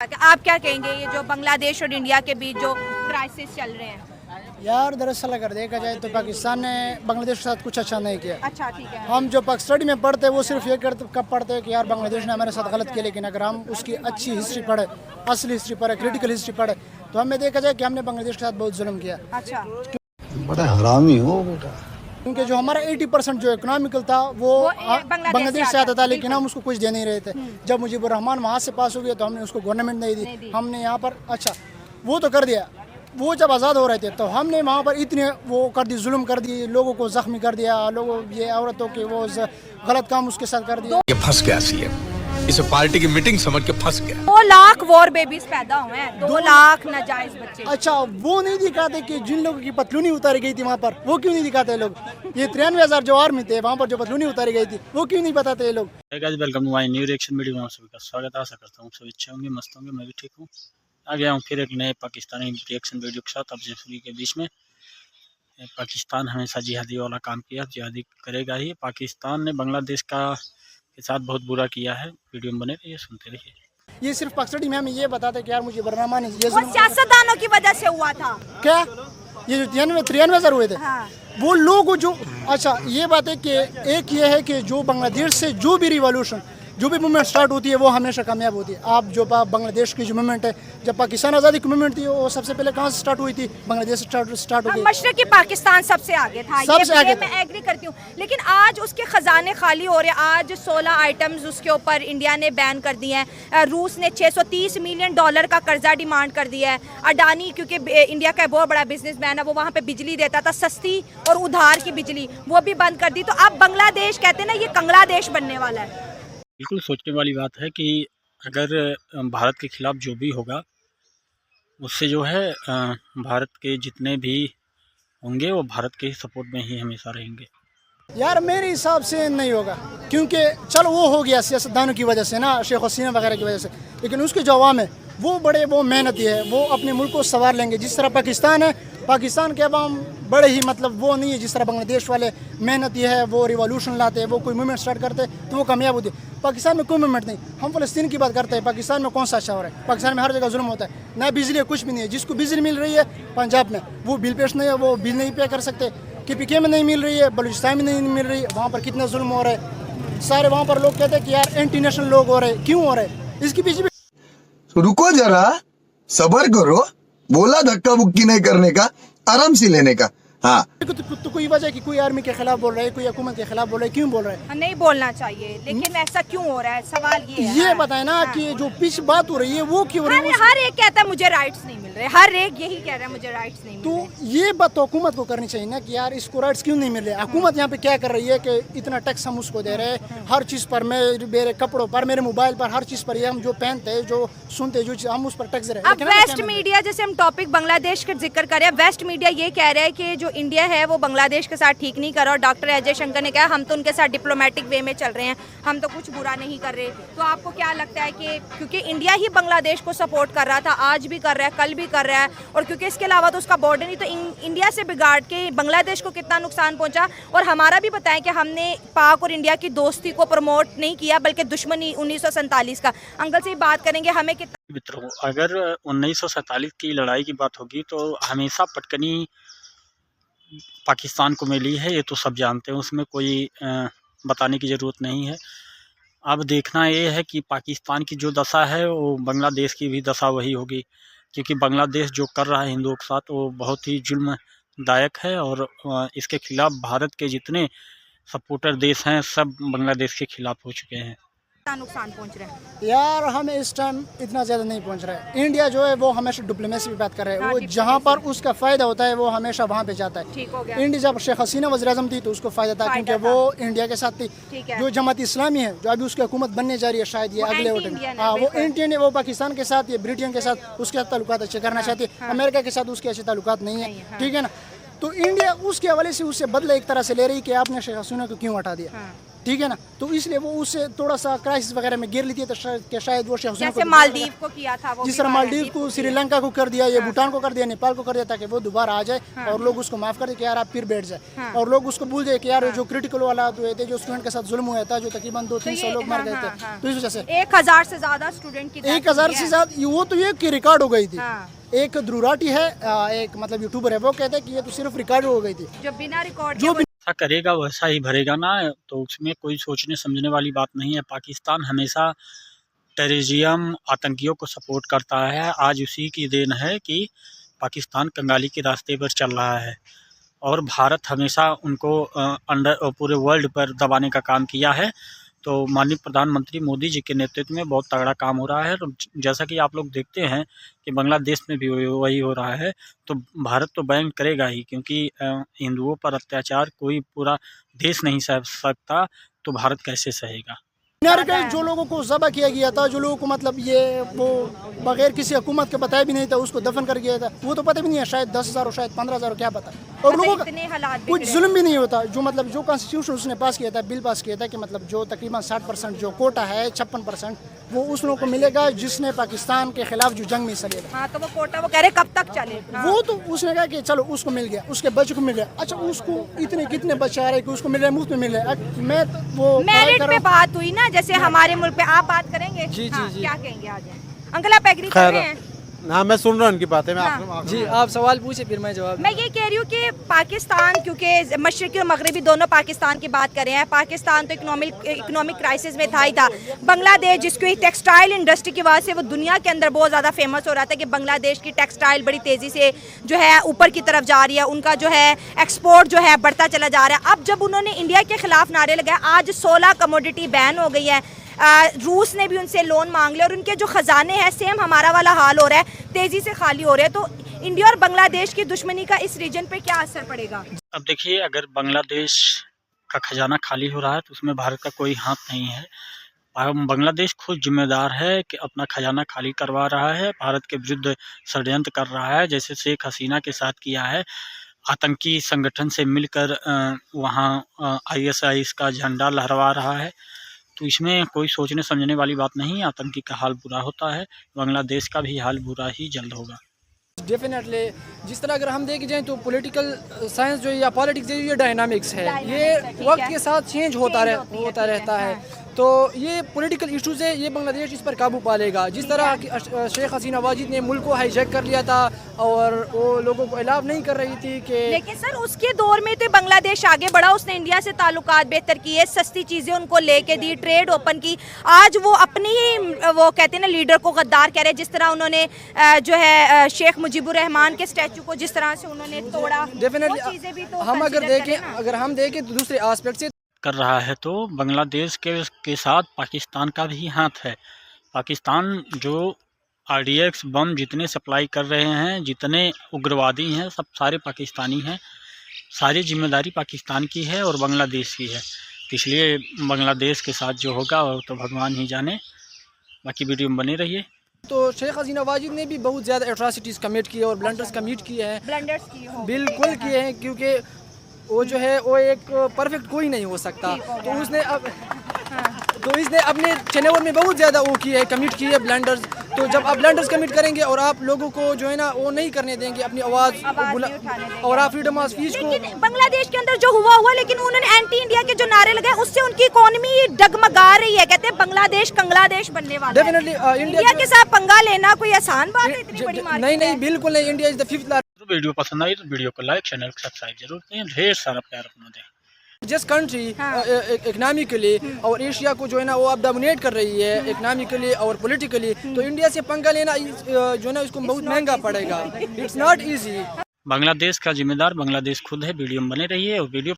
आप क्या कहेंगे ये जो बांग्लादेश और इंडिया के बीच जो क्राइसिस चल रहे हैं? यार दरअसल अगर देखा जाए तो पाकिस्तान ने बांग्लादेश के साथ कुछ अच्छा नहीं किया। अच्छा ठीक है। हम जो स्टडी में पढ़ते हैं वो सिर्फ ये कब पढ़ते हैं कि यार बांग्लादेश ने हमारे साथ गलत किया, लेकिन अगर हम उसकी अच्छी हिस्ट्री पढ़े, असली हिस्ट्री पढ़े, क्रिटिकल हिस्ट्री पढ़े तो हमें देखा जाए कि हमने बांग्लादेश के साथ बहुत जुल्म किया। अच्छा, बड़ा हरामी हो बेटा। क्योंकि जो हमारा 80% जो इकोनॉमिकल था वो बांग्लादेश से आता था, लेकिन हम उसको कुछ दे नहीं रहे थे। जब मुजीबुर रहमान वहाँ से पास हो गया तो हमने उसको गवर्नमेंट नहीं दी। हमने यहाँ पर अच्छा वो तो कर दिया, वो जब आज़ाद हो रहे थे तो हमने वहाँ पर इतने वो कर दी, जुल्म कर दी, लोगों को जख्मी कर दिया, लोगों ये औरतों के वो गलत काम उसके साथ कर दिया। ये फंस गया सीएम, इसे पार्टी की मीटिंग समझ के फंस गया। 2 लाख वॉर बेबीज पैदा हुए हैं, 2 लाख नाजायज बच्चे। अच्छा, वो नहीं दिखाते कि जिन लोगों की पतलूनी उतारी गई थी वहाँ पर, वो क्यों नहीं दिखाते लोग? ये 93,000 जो आर्मी थे वहाँ पर जो पतलूनी उतारी गई थी वो क्यों नहीं बताते ये लोग? Welcome to my new reaction video में आप सभी का स्वागत है। आशा करता हूँ सभी अच्छे होंगे, मस्त होंगे, मैं भी ठीक हूँ। आ गया हूँ फिर एक नए पाकिस्तानी रिएक्शन वीडियो के साथ आप सभी के बीच में। पाकिस्तान हमेशा जिहादी वाला काम किया, जिहादी करेगा ही। पाकिस्तान ने बांग्लादेश के साथ बहुत बुरा किया है। वीडियो में बने रहिए, सुनते रहिए। ये सिर्फ पक्सडी में हमें ये बताते कि यार मुझे बरनामा ने ये वो सियासतदानों की वजह से हुआ था क्या, ये जो 93,000 हुए थे हाँ। वो लोग जो अच्छा ये बात है कि एक ये है कि जो बांग्लादेश से जो भी रिवॉल्यूशन जो भी मूवमेंट स्टार्ट होती है वो हमेशा कामयाब होती है। आप जो बांग्लादेश की जो मूवमेंट है, जब पाकिस्तान आज़ादी की मूवमेंट थी वो सबसे पहले कहाँ से स्टार्ट हुई थी? बांग्लादेश से स्टार्ट हुई। मशरक़ी पाकिस्तान सबसे आगे था, सबसे आगे था। मैं एग्री करती हूँ, लेकिन आज उसके खजाने खाली हो रहे हैं। आज 16 आइटम्स उसके ऊपर इंडिया ने बैन कर दिए हैं। रूस ने $630 मिलियन का कर्जा डिमांड कर दिया है। अडानी, क्योंकि इंडिया का बहुत बड़ा बिजनेसमैन है, वो वहाँ पे बिजली देता था सस्ती और उधार की बिजली, वो भी बंद कर दी। तो अब बांग्लादेश कहते हैं ना ये कंगलादेश बनने वाला है। बिल्कुल सोचने वाली बात है कि अगर भारत के खिलाफ जो भी होगा उससे जो है भारत के जितने भी होंगे वो भारत के सपोर्ट में ही हमेशा रहेंगे। यार मेरे हिसाब से नहीं होगा, क्योंकि चलो वो हो गया सियासतदानों की वजह से ना, शेख हसीना वगैरह की वजह से, लेकिन उसके जो अवाम है वो मेहनती है, वो अपने मुल्क को संवार लेंगे। जिस तरह पाकिस्तान है, पाकिस्तान के अवाम बड़े ही मतलब वो नहीं है जिस तरह बांग्लादेश वाले मेहनती है, वो रिवॉल्यूशन लाते हैं, वो कोई मूवमेंट स्टार्ट करते हैं तो वो कामयाब होती है। पाकिस्तान में कोई मूवमेंट नहीं। हम फ़लस्तीन की बात करते हैं, पाकिस्तान में कौन सा अच्छा हो रहा है? पाकिस्तान में हर जगह जुल्म होता है, ना बिजली है, कुछ भी नहीं है। जिसको बिजली मिल रही है पंजाब में वो बिल पेश नहीं है, वो बिल नहीं पे कर सकते। KPK में नहीं मिल रही है, बलूचिस्तान में नहीं मिल रही है, वहाँ पर कितना जुल्म हो रहा है। सारे वहाँ पर लोग कहते हैं कि यार एंटी नेशनल लोग हो रहे हैं, क्यों हो रहे हैं? इसके पीछे भी रुको जरा, सबर करो। बोला धक्का बुक्की नहीं करने का, आराम से लेने का। हाँ तो कोई वजह कि कोई आर्मी के खिलाफ बोल रहा है, कोई हुकूमत के खिलाफ बोल रहा है, क्यों बोल रहा है? नहीं बोलना चाहिए, लेकिन ऐसा क्यों हो रहा है? सवाल ये बताए ना कि जो पीछे बात हो रही है वो क्यों हो रही है? हर एक कहता है मुझे राइट्स नहीं मिल रहे, हर एक यही कह रहा है मुझे राइट्स नहीं मिल रहे। तो ये बात तो हुकूमत को करनी चाहिए ना कि यार इसको राइट्स क्यों नहीं मिल रहे। हुकूमत यहाँ पे क्या कर रही है कि इतना टैक्स हम उसको दे रहे हैं, हर चीज़ पर, मेरे कपड़ों पर, मेरे मोबाइल पर, हर चीज़ पर, ये हम जो पहनते हैं, जो सुनते हैं, जो हम उस पर टैक्स दे रहे हैं। अब वेस्ट मीडिया, जैसे हम टॉपिक बांग्लादेश का जिक्र कर रहे हैं, वेस्ट मीडिया ये कह रहा है कि जो इंडिया है वो बांग्लादेश के साथ ठीक नहीं कर रहा, और डॉक्टर अजय शंकर ने कहा हम तो उनके साथ डिप्लोमेटिक वे में चल रहे हैं, हम तो कुछ बुरा नहीं कर रहे। तो आपको क्या लगता है कि क्योंकि इंडिया ही बांग्लादेश को सपोर्ट कर रहा था, आज भी कर रहा है, कल भी कर रहा है, और क्योंकि इसके अलावा तो उसका बॉर्डर नहीं, तो इंडिया से बिगाड़ के बांग्लादेश को कितना नुकसान पहुंचा? और हमारा भी बताएं कि हमने पाक और इंडिया की दोस्ती को प्रमोट नहीं किया बल्कि दुश्मनी 1947 का। अंकल से ही बात करेंगे, हमें कितना मित्रों, अगर 1947 की लड़ाई की बात होगी तो हमेशा पटकनी पाकिस्तान को मिली है, ये तो सब जानते हैं, उसमें कोई बताने की ज़रूरत नहीं है। अब देखना ये है कि पाकिस्तान की जो दशा है वो बांग्लादेश की भी दशा वही होगी, क्योंकि बांग्लादेश जो कर रहा है हिंदुओं के साथ वो बहुत ही जुल्मदायक है, और इसके खिलाफ भारत के जितने सपोर्टर देश हैं सब बांग्लादेश के खिलाफ हो चुके हैं। नुकसान पहुंच रहा है? यार हमें इस टाइम इतना ज़्यादा नहीं पहुंच रहा है। इंडिया जो है वो हमेशा डिप्लोमेसी की बात कर रहा है, वो जहाँ पर उसका फ़ायदा होता है वो हमेशा वहाँ पे जाता है। ठीक हो गया। इंडिया जब शेख हसीना वज़ीर-ए-आज़म थी तो उसको फ़ायदा था, क्योंकि वो इंडिया के साथ थी। जो जमात इस्लामी है जो अभी उसकी हुकूमत बनने जा रही है, शायद ये अगले वोट में, हाँ वो इंडियन है, वो पाकिस्तान के साथ, ये ब्रिटेन के साथ उसके ताल्लुकात अच्छे करना चाहती है, अमेरिका के साथ उसके अच्छे ताल्लुकात नहीं है, ठीक है ना। तो इंडिया उसके हवाले से उससे बदला एक तरह से ले रही कि आपने शेख हसीना को क्यों हटा दिया, ठीक है ना, तो इसलिए वो उससे थोड़ा सा क्राइसिस वगैरह में गिर लेती है, तो शायद वो शेख हसीना जैसे को मालदीव को किया था वो जिस भी तरह मालदीव मालदीव को, किया। श्रीलंका को कर दिया, ये भूटान को कर दिया, नेपाल को कर दिया, ताकि वो दोबारा आ जाए और लोग उसको माफ कर दे कि यार आप फिर बैठ जाए, और लोग उसको भूल जाए कि यार जो क्रिटिकल वाला हुए थे, जो स्टूडेंट के साथ जुल्म हुआ था, जो तकरीबन 200-300 लोग मर गए थे, तो इस वजह से 1000 से ज्यादा स्टूडेंट की 1000 से ज्यादा, वो तो ये की रिकॉर्ड हो गई थी। हाँ। एक ध्रुराटी है, एक मतलब यूट्यूबर है, वो कहते हैं कि ये तो सिर्फ रिकॉर्ड हो गई थी, जो बिना रिकॉर्ड जो ऐसा करेगा वैसा ही भरेगा ना, तो उसमें कोई सोचने समझने वाली बात नहीं है। पाकिस्तान हमेशा टेररिज्म, आतंकियों को सपोर्ट करता है। आज उसी की देन है कि पाकिस्तान कंगाली के रास्ते पर चल रहा है, और भारत हमेशा उनको पूरे वर्ल्ड पर दबाने का काम किया है। तो माननीय प्रधानमंत्री मोदी जी के नेतृत्व में बहुत तगड़ा काम हो रहा है। तो जैसा कि आप लोग देखते हैं कि बांग्लादेश में भी वही हो रहा है, तो भारत तो बैन करेगा ही, क्योंकि हिंदुओं पर अत्याचार कोई पूरा देश नहीं सह सकता, तो भारत कैसे सहेगा। मीनार के जो लोगों को ज़बह किया गया था, जो लोगों को मतलब ये वो बगैर किसी हुकूमत के बताया भी नहीं था, उसको दफन कर गया था, वो तो पता भी नहीं है, शायद 10,000 और शायद 15,000, क्या पता। और लोगों का इतने हालात कुछ बिगड़े। जुल्म भी नहीं होता, जो मतलब जो कॉन्स्टिट्यूशन उसने पास किया था, बिल पास किया था कि मतलब जो तकरीबन 60% जो कोटा है, 56% वो उस लोगों को मिलेगा जिसने पाकिस्तान के खिलाफ जो जंग में हिस्सा लिया था। हाँ, तो वो कोटा वो कह रहे कब तक चले। हाँ। वो तो उसने कहा कि चलो उसको मिल गया, उसके बच्चे को मिल गया। अच्छा, उसको इतने कितने बच्चे आ रहे कि उसको मिल रहा है, मुफ्त में मिल रहा है। मैं तो वो मेरिट पे बात हुई ना, जैसे हमारे मुल्क पे आप बात करेंगे। जी, हाँ, जी। क्या कहेंगे आज अंकल, आप एग्री कर रहे हैं? हाँ, मैं सुन रहा हूँ उनकी बातें। मैं हाँ। जी, आप सवाल पूछे फिर मैं जवाब। मैं ये कह रही हूँ कि पाकिस्तान, क्योंकि मशरक़ी और मगरबी दोनों पाकिस्तान की बात कर रहे हैं, पाकिस्तान तो इकोनॉमिक क्राइसिस में था ही था। बांग्लादेश, जिसको टेक्सटाइल इंडस्ट्री की वजह से वो दुनिया के अंदर बहुत ज़्यादा फेमस हो रहा था कि बांग्लादेश की टेक्सटाइल बड़ी तेज़ी से जो है ऊपर की तरफ जा रही है, उनका जो है एक्सपोर्ट जो है बढ़ता चला जा रहा है। अब जब उन्होंने इंडिया के खिलाफ नारे लगाए, आज 16 कमोडिटी बैन हो गई है, रूस ने भी उनसे लोन मांग लिया, और उनके जो ख़जाने हैं सेम हमारा वाला हाल हो रहा है, तेज़ी से खाली हो रहे हैं। तो इंडिया और बांग्लादेश की दुश्मनी का इस रीजन पे क्या असर पड़ेगा? अब देखिए, अगर बांग्लादेश का खजाना खाली हो रहा है तो उसमें भारत का कोई हाथ नहीं है। बांग्लादेश खुद जिम्मेदार है कि अपना खजाना खाली करवा रहा है, भारत के विरुद्ध षड्यंत्र कर रहा है, जैसे शेख हसीना के साथ किया है। आतंकी संगठन से मिलकर वहाँ ISIS का झंडा लहरवा रहा है। तो इसमें कोई सोचने समझने वाली बात नहीं। आतंकी का हाल बुरा होता है, बांग्लादेश का भी हाल बुरा ही जल्द होगा। डेफिनेटली, जिस तरह अगर हम देखे जाएँ तो पॉलिटिकल साइंस जो या पॉलिटिक्स ये डायनामिक्स है, ये वक्त के साथ चेंज होता रहता है। तो ये पॉलिटिकल इश्यूज़ है, ये बांग्लादेश इस पर काबू पा लेगा। जिस तरह कि शेख हसीना वाजिद ने मुल्क को हाईजैक कर लिया था और वो लोगों को अलाउ नहीं कर रही थी कि, लेकिन सर उसके दौर में तो बांग्लादेश आगे बढ़ा, उसने इंडिया से ताल्लुकात बेहतर किए, सस्ती चीज़ें उनको लेके दी, ट्रेड ओपन की। आज वो अपनी ही वो कहते हैं ना लीडर को गद्दार कह रहे, जिस तरह उन्होंने जो है शेख मुजीबुर रहमान के स्टैचू को जिस तरह से उन्होंने तोड़ा, डेफिनेटली हम अगर हम देखें तो दूसरे एस्पेक्ट से कर रहा है, तो बांग्लादेश के साथ पाकिस्तान का भी हाथ है। पाकिस्तान जो RDX बम जितने सप्लाई कर रहे हैं, जितने उग्रवादी हैं, सब सारे पाकिस्तानी हैं। सारी जिम्मेदारी पाकिस्तान की है और बांग्लादेश की है। इसलिए बांग्लादेश के साथ जो होगा वो तो भगवान ही जाने। बाकी वीडियो में बने रहिए। तो शेख हसीना वाजिद ने भी बहुत ज़्यादा एट्रॉसिटीज़ कमिट की है और ब्लंडर्स कमिट किए हैं, ब्लंडर्स की हो। बिल्कुल किए हैं, क्योंकि वो जो है वो एक परफेक्ट कोई नहीं हो सकता। तो इसने अपने चैनल में बहुत ज़्यादा वो की है, कमिट की है ब्लंडर्स। तो जब आप ब्लंडर्स कमिट करेंगे और आप लोगों को जो है ना वो नहीं करने देंगे अपनी आवाज़ और आप फ्रीडम ऑफ स्पीच को, लेकिन बांग्लादेश के अंदर जो हुआ, लेकिन उन्होंने एंटी इंडिया के जो नारे लगाए उससे उनकी इकोनॉमी डगमगा रही है। कहते हैं बांग्लादेश कंग्लादेश बनने वाला है। डेफिनेटली इंडिया के साथ पंगा लेना कोई आसान बात है? इतनी बड़ी मार्केट नहीं, बिल्कुल नहीं। India is the 5th video पसंद आई तो वीडियो को लाइक, चैनल को सब्सक्राइब जरूर करें। ढेर सारा प्यार अपना दें। जस्ट कंट्री इकनॉमिकली और एशिया को जो है ना वो अब डोमिनेट कर रही है इकनॉमिकली और पॉलिटिकली। तो इंडिया से पंगा लेना जो है ना इसको बहुत महंगा पड़ेगा। It's not easy. बांग्लादेश का जिम्मेदार बांग्लादेश खुद है। वीडियो में बने रहिए और वीडियो